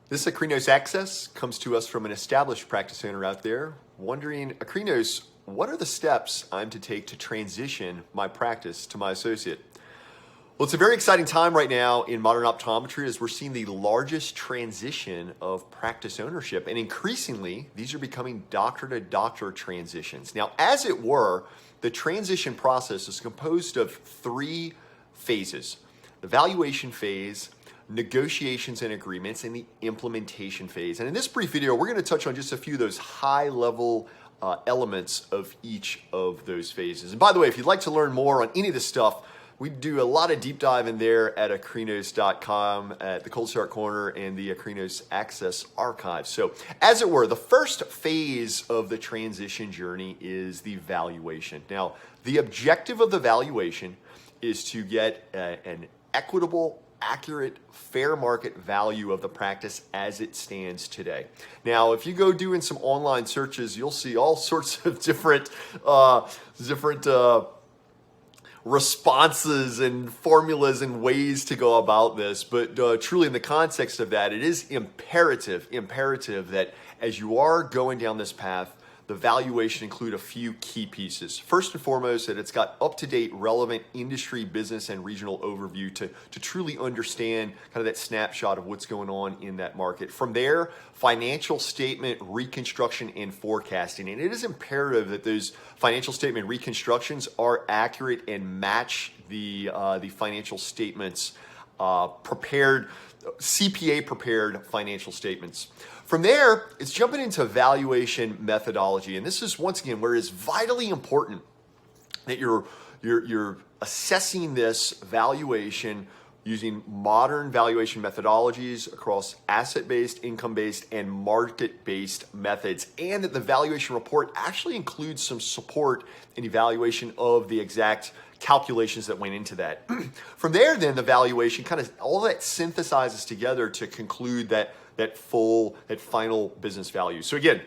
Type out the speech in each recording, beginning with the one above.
This Akrinos Access comes to us from an established practice owner out there wondering, Akrinos, what are the steps I'm to take to transition my practice to my associate? Well, it's a very exciting time right now in modern optometry as we're seeing the largest transition of practice ownership. And increasingly, these are becoming doctor-to-doctor transitions. Now, as it were, the transition process is composed of three phases: the valuation phase, negotiations and agreements, and the implementation phase. And in this brief video, we're going to touch on just a few of those high-level elements of each of those phases. And by the way, if you'd like to learn more on any of this stuff, we do a lot of deep dive in there at Akrinos.com, at the Cold Start Corner and the Akrinos Access Archive. So as it were, the first phase of the transition journey is the valuation. Now, the objective of the valuation is to get an equitable, accurate, fair market value of the practice as it stands today. Now, if you go doing some online searches, you'll see all sorts of different responses and formulas and ways to go about this. But truly, in the context of that, it is imperative that as you are going down this path, the valuation include a few key pieces. First and foremost, that it's got up-to-date, relevant industry, business, and regional overview to truly understand kind of that snapshot of what's going on in that market. From there, financial statement reconstruction and forecasting. And it is imperative that those financial statement reconstructions are accurate and match the financial statements prepared, CPA prepared financial statements. From there, it's jumping into valuation methodology. And this is, once again, where it's vitally important that you're assessing this valuation using modern valuation methodologies across asset-based, income-based, and market-based methods, and that the valuation report actually includes some support and evaluation of the exact calculations that went into that. From there, then, the valuation kind of all that synthesizes together to conclude that final business value. So again,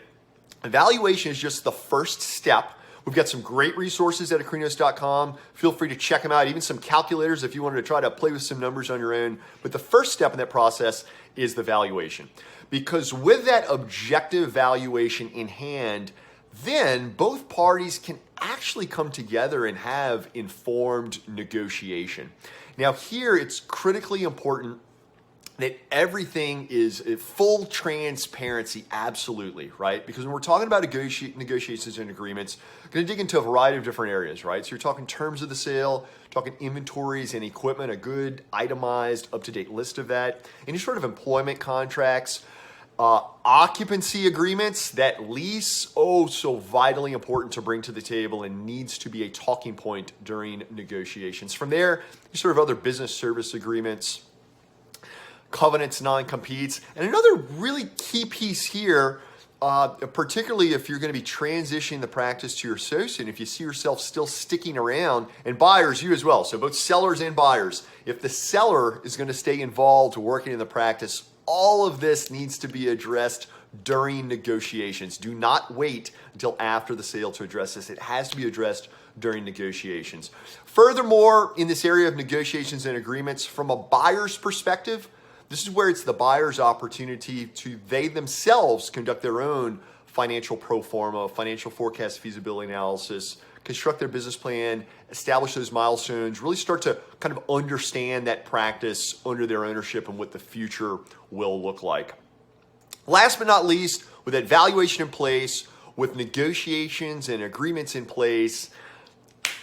evaluation is just the first step. We've got some great resources at Akrinos.com. Feel free to check them out, even some calculators if you wanted to try to play with some numbers on your own. But the first step in that process is the valuation. Because with that objective valuation in hand, then both parties can actually come together and have informed negotiation. Now here, it's critically important that everything is full transparency, absolutely, right? Because when we're talking about negotiations and agreements, we're going to dig into a variety of different areas, right? So you're talking terms of the sale, talking inventories and equipment, a good itemized, up-to-date list of that, any sort of employment contracts, occupancy agreements, that lease, oh, so vitally important to bring to the table and needs to be a talking point during negotiations. From there, you sort of other business service agreements, covenants, non-competes. And another really key piece here, particularly if you're going to be transitioning the practice to your associate, if you see yourself still sticking around, and buyers, you as well, so both sellers and buyers, if the seller is going to stay involved working in the practice, all of this needs to be addressed during negotiations. Do not wait until after the sale to address this. It has to be addressed during negotiations. Furthermore, in this area of negotiations and agreements, from a buyer's perspective, this is where it's the buyer's opportunity to they themselves conduct their own financial pro forma, financial forecast feasibility analysis, construct their business plan, establish those milestones, really start to kind of understand that practice under their ownership and what the future will look like. Last but not least, with that valuation in place, with negotiations and agreements in place,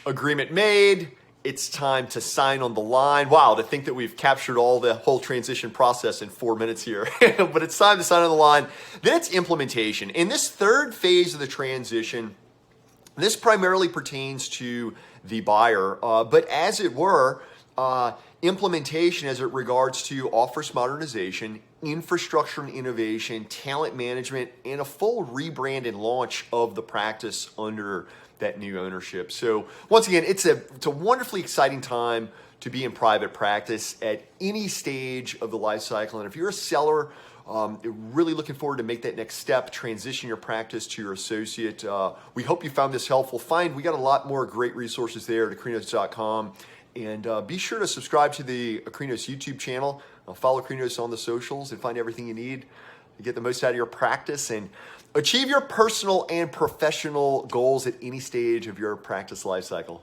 agreement made, it's time to sign on the line. Wow, to think that we've captured all the whole transition process in 4 minutes here. But it's time to sign on the line. Then it's implementation. In this third phase of the transition, this primarily pertains to the buyer, but as it were, implementation as it regards to office modernization, infrastructure and innovation, talent management, and a full rebrand and launch of the practice under that new ownership. So once again, it's a wonderfully exciting time to be in private practice at any stage of the life cycle. And if you're a seller, really looking forward to make that next step, transition your practice to your associate. We hope you found this helpful. We got a lot more great resources there at Akrinos.com. And be sure to subscribe to the Akrinos YouTube channel. Follow Akrinos on the socials and find everything you need to get the most out of your practice and achieve your personal and professional goals at any stage of your practice life cycle.